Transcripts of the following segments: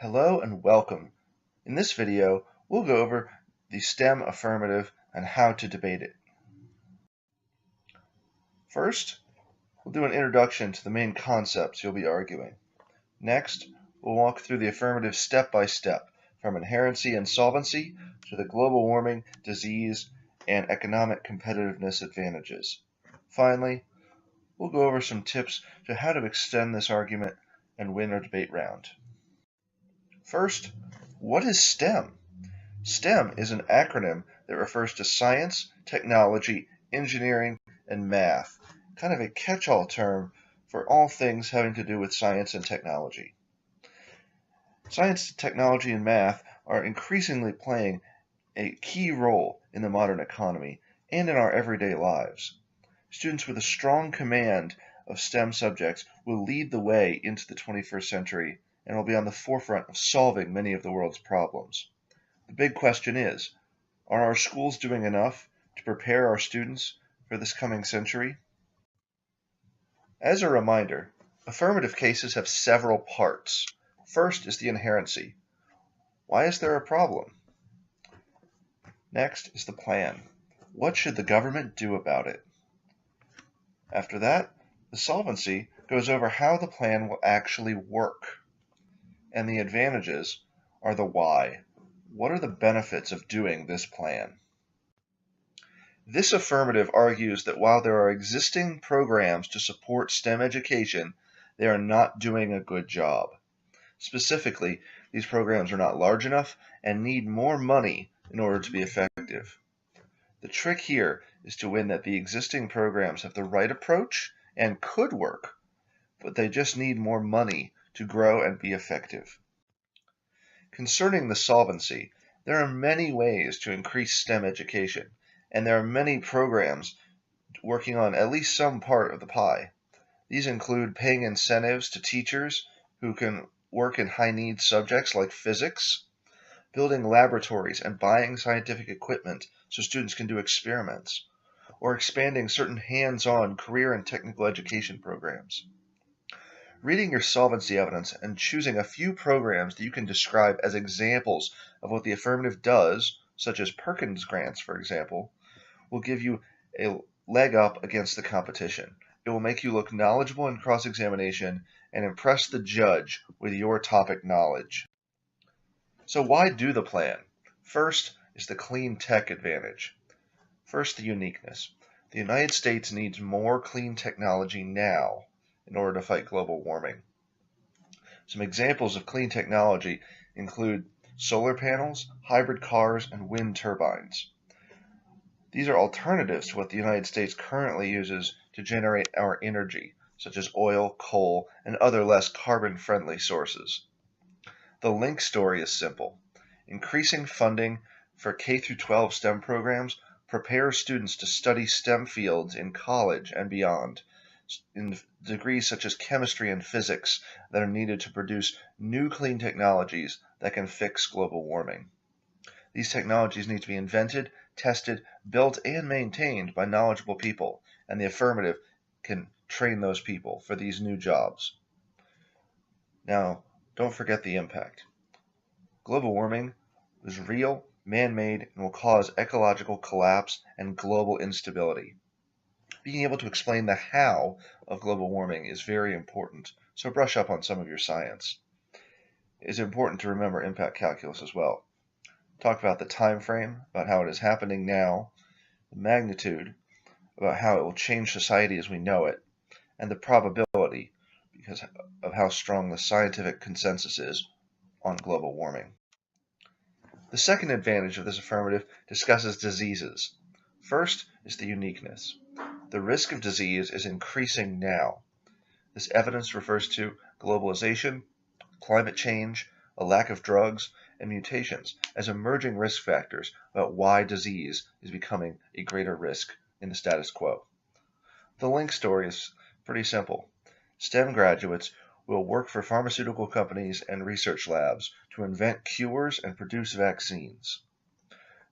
Hello and welcome. In this video, we'll go over the STEM affirmative and how to debate it. First, we'll do an introduction to the main concepts you'll be arguing. Next, we'll walk through the affirmative step by step, from inherency and solvency to the global warming, disease, and economic competitiveness advantages. Finally, we'll go over some tips to how to extend this argument and win a debate round. First, what is STEM? STEM is an acronym that refers to science, technology, engineering, and math, kind of a catch-all term for all things having to do with science and technology. Science, technology, and math are increasingly playing a key role in the modern economy and in our everyday lives. Students with a strong command of STEM subjects will lead the way into the 21st century and will be on the forefront of solving many of the world's problems. The big question is, are our schools doing enough to prepare our students for this coming century? As a reminder, affirmative cases have several parts. First is the inherency. Why is there a problem? Next is the plan. What should the government do about it? After that, the solvency goes over how the plan will actually work. And the advantages are the why. What are the benefits of doing this plan? This affirmative argues that while there are existing programs to support STEM education, they are not doing a good job. Specifically, these programs are not large enough and need more money in order to be effective. The trick here is to win that the existing programs have the right approach and could work, but they just need more money to grow and be effective. Concerning the solvency, there are many ways to increase STEM education, and there are many programs working on at least some part of the pie. These include paying incentives to teachers who can work in high-need subjects like physics, building laboratories and buying scientific equipment so students can do experiments, or expanding certain hands-on career and technical education programs. Reading your solvency evidence and choosing a few programs that you can describe as examples of what the affirmative does, such as Perkins grants, for example, will give you a leg up against the competition. It will make you look knowledgeable in cross-examination and impress the judge with your topic knowledge. So why do the plan? First is the clean tech advantage. First, the uniqueness. The United States needs more clean technology now in order to fight global warming. Some examples of clean technology include solar panels, hybrid cars, and wind turbines. These are alternatives to what the United States currently uses to generate our energy, such as oil, coal, and other less carbon-friendly sources. The link story is simple. Increasing funding for K-12 STEM programs prepares students to study STEM fields in college and beyond, in degrees such as chemistry and physics that are needed to produce new clean technologies that can fix global warming. These technologies need to be invented, tested, built, and maintained by knowledgeable people, and the affirmative can train those people for these new jobs. Now, don't forget the impact. Global warming is real, man-made, and will cause ecological collapse and global instability. Being able to explain the how of global warming is very important, so brush up on some of your science. It is important to remember impact calculus as well. Talk about the time frame, about how it is happening now, the magnitude, about how it will change society as we know it, and the probability, because of how strong the scientific consensus is on global warming. The second advantage of this affirmative discusses diseases. First is the uniqueness. The risk of disease is increasing now. This evidence refers to globalization, climate change, a lack of drugs, and mutations as emerging risk factors about why disease is becoming a greater risk in the status quo. The link story is pretty simple. STEM graduates will work for pharmaceutical companies and research labs to invent cures and produce vaccines.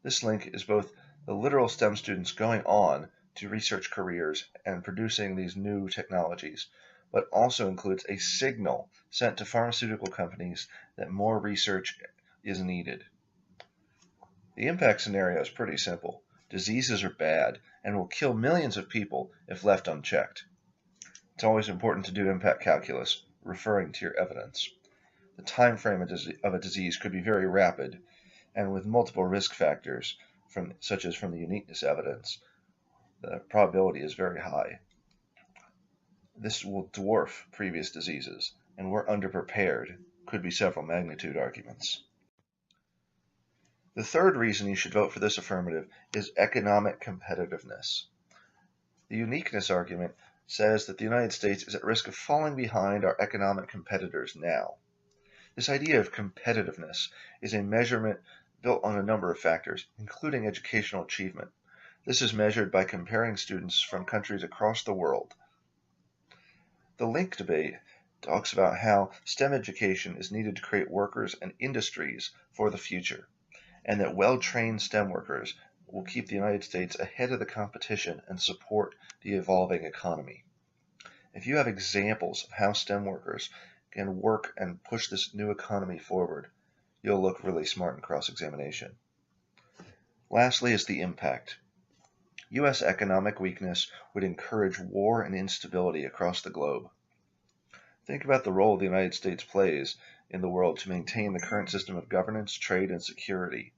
This link is both the literal STEM students going on to research careers and producing these new technologies, but also includes a signal sent to pharmaceutical companies that more research is needed. The impact scenario is pretty simple. Diseases are bad and will kill millions of people if left unchecked. It's always important to do impact calculus, referring to your evidence. The time frame of a disease could be very rapid, and with multiple risk factors, such as from the uniqueness evidence, the probability is very high. This will dwarf previous diseases, and we're underprepared, could be several magnitude arguments. The third reason you should vote for this affirmative is economic competitiveness. The uniqueness argument says that the United States is at risk of falling behind our economic competitors now. This idea of competitiveness is a measurement built on a number of factors, including educational achievement. This is measured by comparing students from countries across the world. The link debate talks about how STEM education is needed to create workers and industries for the future, and that well-trained STEM workers will keep the United States ahead of the competition and support the evolving economy. If you have examples of how STEM workers can work and push this new economy forward, you'll look really smart in cross-examination. Lastly is the impact. U.S. economic weakness would encourage war and instability across the globe. Think about the role the United States plays in the world to maintain the current system of governance, trade, and security,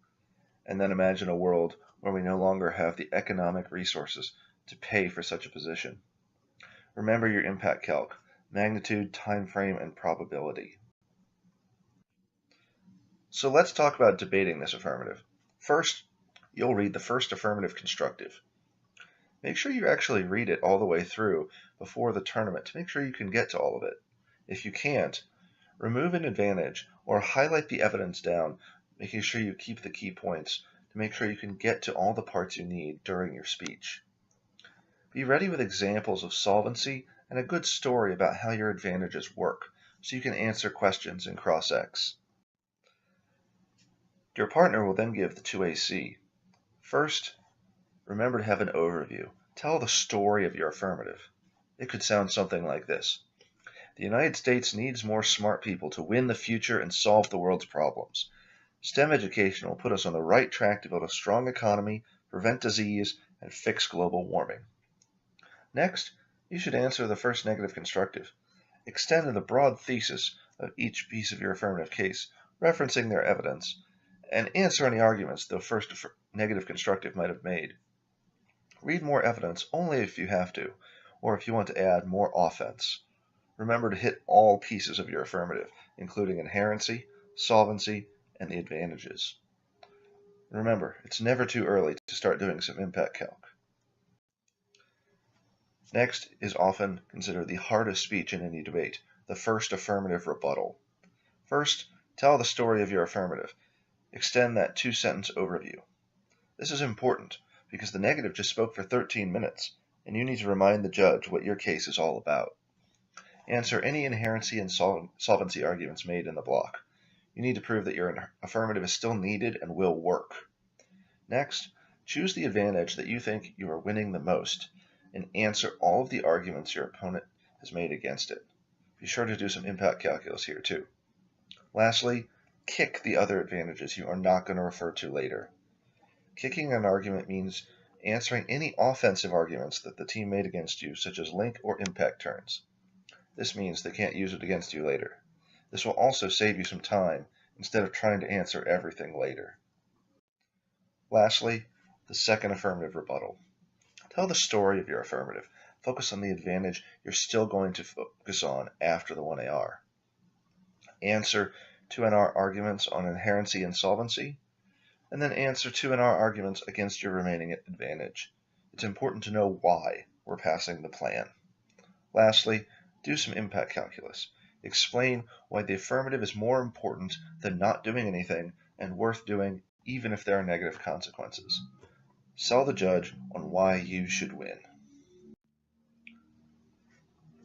and then imagine a world where we no longer have the economic resources to pay for such a position. Remember your impact calc: magnitude, time frame, and probability. So let's talk about debating this affirmative. First, you'll read the first affirmative constructive. Make sure you actually read it all the way through before the tournament to make sure you can get to all of it. If you can't, remove an advantage or highlight the evidence down, making sure you keep the key points to make sure you can get to all the parts you need during your speech. Be ready with examples of solvency and a good story about how your advantages work so you can answer questions in cross-X. Your partner will then give the 2AC. First, remember to have an overview. Tell the story of your affirmative. It could sound something like this. The United States needs more smart people to win the future and solve the world's problems. STEM education will put us on the right track to build a strong economy, prevent disease, and fix global warming. Next, you should answer the first negative constructive. Extend the broad thesis of each piece of your affirmative case, referencing their evidence, and answer any arguments the first negative constructive might have made. Read more evidence only if you have to, or if you want to add more offense. Remember to hit all pieces of your affirmative, including inherency, solvency, and the advantages. Remember, it's never too early to start doing some impact calc. Next is often considered the hardest speech in any debate, the first affirmative rebuttal. First, tell the story of your affirmative. Extend that 2-sentence overview. This is important because the negative just spoke for 13 minutes, and you need to remind the judge what your case is all about. Answer any inherency and solvency arguments made in the block. You need to prove that your affirmative is still needed and will work. Next, choose the advantage that you think you are winning the most, and answer all of the arguments your opponent has made against it. Be sure to do some impact calculus here too. Lastly, kick the other advantages you are not going to refer to later. Kicking an argument means answering any offensive arguments that the team made against you, such as link or impact turns. This means they can't use it against you later. This will also save you some time instead of trying to answer everything later. Lastly, the second affirmative rebuttal. Tell the story of your affirmative. Focus on the advantage you're still going to focus on after the 1AR. Answer 2NR arguments on inherency and solvency, and then answer 2NR arguments against your remaining advantage. It's important to know why we're passing the plan. Lastly, do some impact calculus. Explain why the affirmative is more important than not doing anything and worth doing even if there are negative consequences. Sell the judge on why you should win.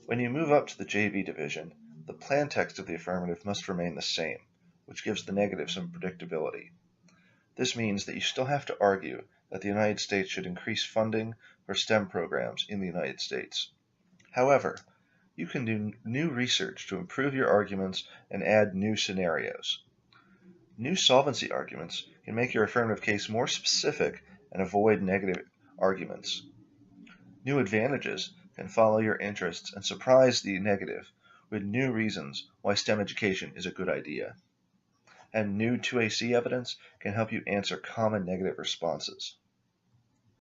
When you move up to the JV division, the plan text of the affirmative must remain the same, which gives the negative some predictability. This means that you still have to argue that the United States should increase funding for STEM programs in the United States. However, You can do new research to improve your arguments and add new scenarios. New solvency arguments can make your affirmative case more specific and avoid negative arguments. New advantages can follow your interests and surprise the negative with new reasons why STEM education is a good idea. And new 2AC evidence can help you answer common negative responses.